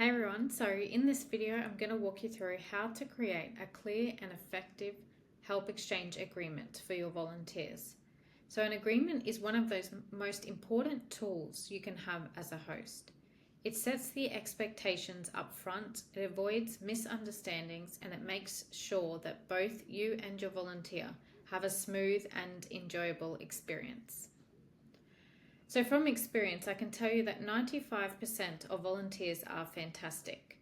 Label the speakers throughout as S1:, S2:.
S1: Hey everyone, so in this video I'm going to walk you through how to create a clear and effective help exchange agreement for your volunteers. So an agreement is one of those most important tools you can have as a host. It sets the expectations up front, it avoids misunderstandings, and it makes sure that both you and your volunteer have a smooth and enjoyable experience. So from experience, I can tell you that 95% of volunteers are fantastic.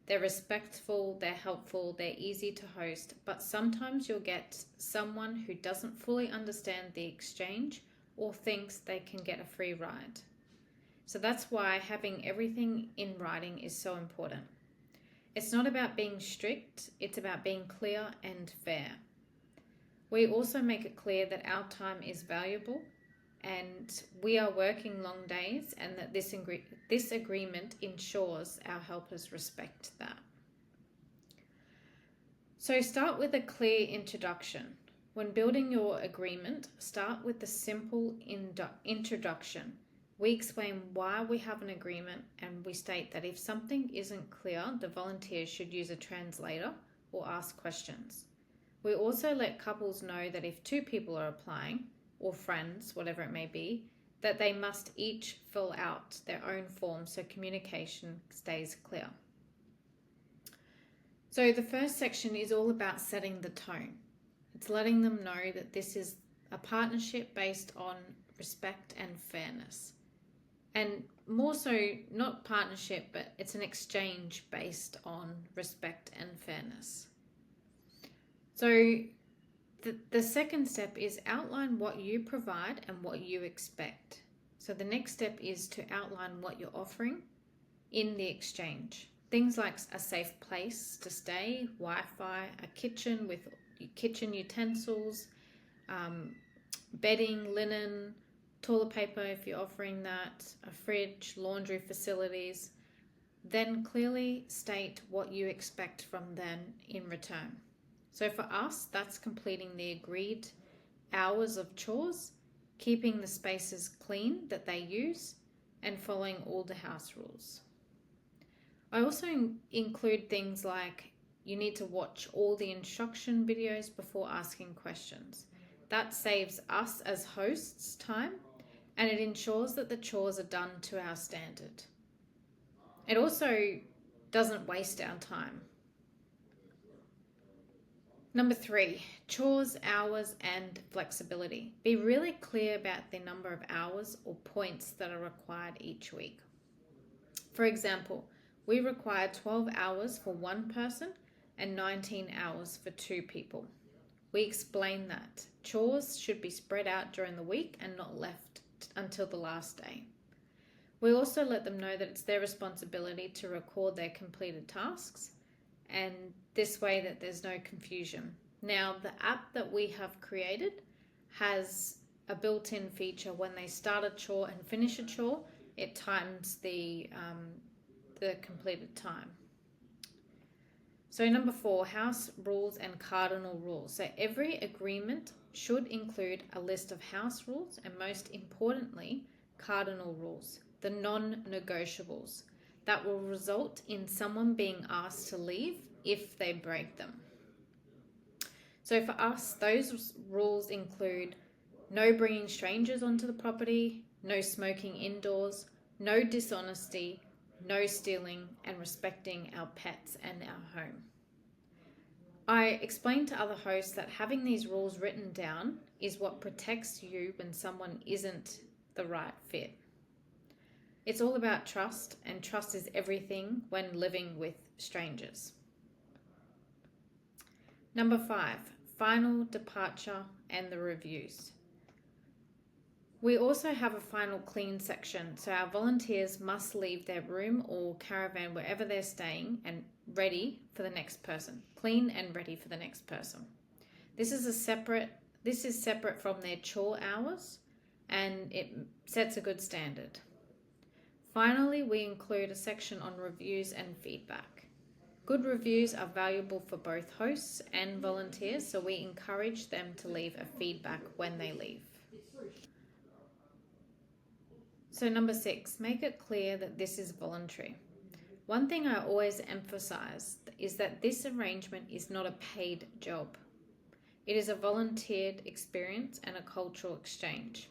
S1: They're respectful, they're helpful, they're easy to host, but sometimes you'll get someone who doesn't fully understand the exchange or thinks they can get a free ride. So that's why having everything in writing is so important. It's not about being strict, it's about being clear and fair. We also make it clear that our time is valuable and we are working long days, and that this agreement ensures our helpers respect that. So start with a clear introduction. When building your agreement, start with the simple introduction. We explain why we have an agreement, and we state that if something isn't clear, the volunteers should use a translator or ask questions. We also let couples know that if two people are applying, or friends, whatever it may be, that they must each fill out their own form so communication stays clear. So the first section is all about setting the tone. It's letting them know that this is a partnership based on respect and fairness. And more so, not partnership, but it's an exchange based on respect and fairness. So the second step is outline what you provide and what you expect. So the next step is to outline what you're offering in the exchange. Things like a safe place to stay, Wi-Fi, a kitchen with kitchen utensils, bedding, linen, toilet paper if you're offering that, a fridge, laundry facilities. Then clearly state what you expect from them in return. So for us, that's completing the agreed hours of chores, keeping the spaces clean that they use, and following all the house rules. I also include things like you need to watch all the instruction videos before asking questions. That saves us as hosts time, and it ensures that the chores are done to our standard. It also doesn't waste our time. Number 3, chores, hours, and flexibility. Be really clear about the number of hours or points that are required each week. For example, we require 12 hours for one person and 19 hours for 2 people. We explain that chores should be spread out during the week and not left until the last day. We also let them know that it's their responsibility to record their completed tasks, and this way that there's no confusion. Now, the app that we have created has a built-in feature. When they start a chore and finish a chore, it times the completed time. So number 4, house rules and cardinal rules. So every agreement should include a list of house rules and, most importantly, cardinal rules, the non-negotiables that will result in someone being asked to leave if they break them. So for us, those rules include no bringing strangers onto the property, no smoking indoors, no dishonesty, no stealing, and respecting our pets and our home. I explained to other hosts that having these rules written down is what protects you when someone isn't the right fit. It's all about trust, and trust is everything when living with strangers. Number 5, final departure and the reviews. We also have a final clean section, so our volunteers must leave their room or caravan wherever they're staying and ready for the next person, clean and ready for the next person. This is separate from their chore hours, and it sets a good standard. Finally, we include a section on reviews and feedback. Good reviews are valuable for both hosts and volunteers, so we encourage them to leave a feedback when they leave. So number 6, make it clear that this is voluntary. One thing I always emphasize is that this arrangement is not a paid job. It is a volunteered experience and a cultural exchange.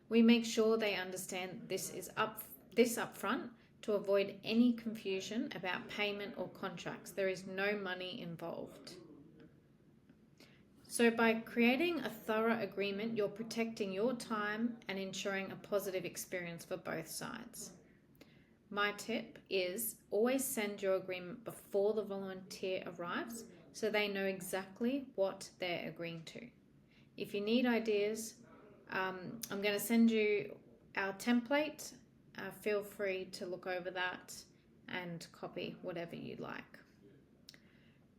S1: We make sure they understand this up front to avoid any confusion about payment or contracts. There is no money involved. So by creating a thorough agreement, you're protecting your time and ensuring a positive experience for both sides. My tip is always send your agreement before the volunteer arrives so they know exactly what they're agreeing to. If you need ideas, I'm going to send you our template. Feel free to look over that and copy whatever you like.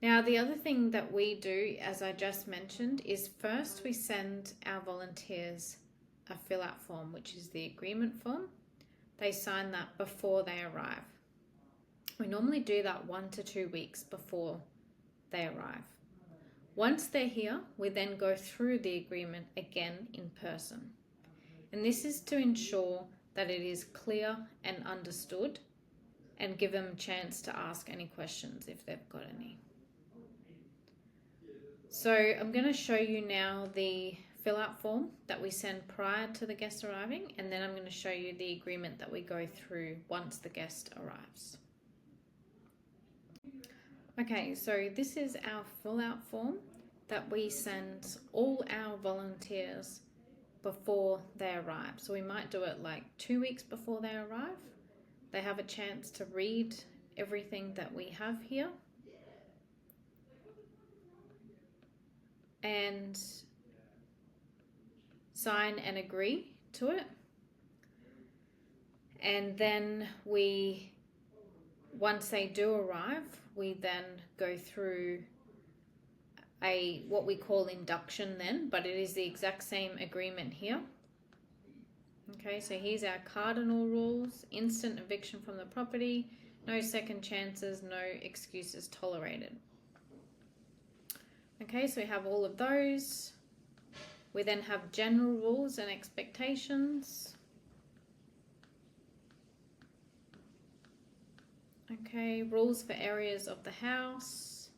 S1: Now, the other thing that we do, as I just mentioned, is first we send our volunteers a fill-out form, which is the agreement form. They sign that before they arrive. We normally do that 1 to 2 weeks before they arrive. Once they're here, we then go through the agreement again in person. And this is to ensure that it is clear and understood and give them a chance to ask any questions if they've got any. So I'm going to show you now the fill-out form that we send prior to the guest arriving, and then I'm going to show you the agreement that we go through once the guest arrives. Okay, so this is our fill-out form that we send all our volunteers before they arrive. So we might do it like 2 weeks before they arrive. They have a chance to read everything that we have here and sign and agree to it. And then once they do arrive, we then go through what we call induction then, but it is the exact same agreement here. Okay, so here's our cardinal rules: instant eviction from the property, no second chances, no excuses tolerated. Okay, so we have all of those. We then have general rules and expectations. Okay, rules for areas of the house.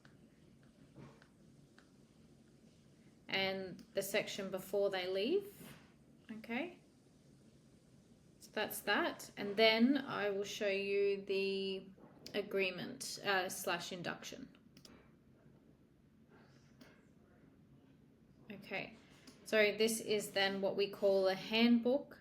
S1: And the section before they leave. Okay, so that's that. And then I will show you the agreement / induction. Okay, so this is then what we call a handbook.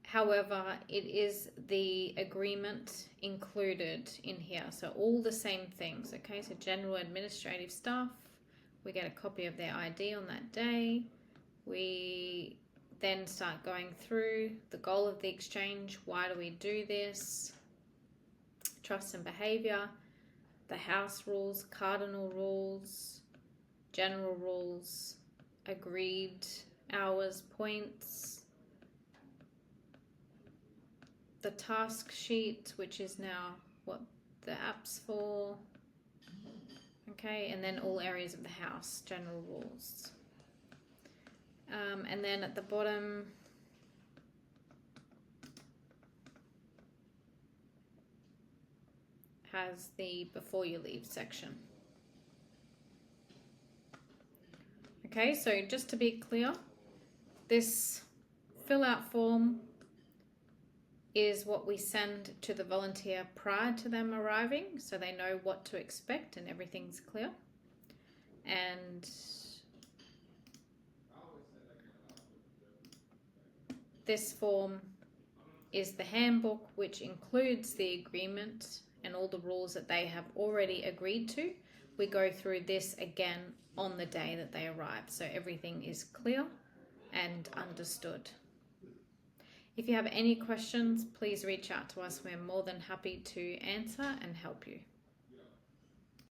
S1: However, it is the agreement included in here. So all the same things, okay? So general administrative stuff. We get a copy of their ID on that day. We then start going through the goal of the exchange. Why do we do this? Trust and behavior, the house rules, cardinal rules, general rules, agreed hours, points, the task sheet, which is now what the app's for. Okay, and then all areas of the house, general rules. And then at the bottom, has the before you leave section. Okay, so just to be clear, this fill-out form is what we send to the volunteer prior to them arriving, so they know what to expect and everything's clear. And this form is the handbook, which includes the agreement and all the rules that they have already agreed to. We go through this again on the day that they arrive, so everything is clear and understood. If you have any questions, please reach out to us. We're more than happy to answer and help you.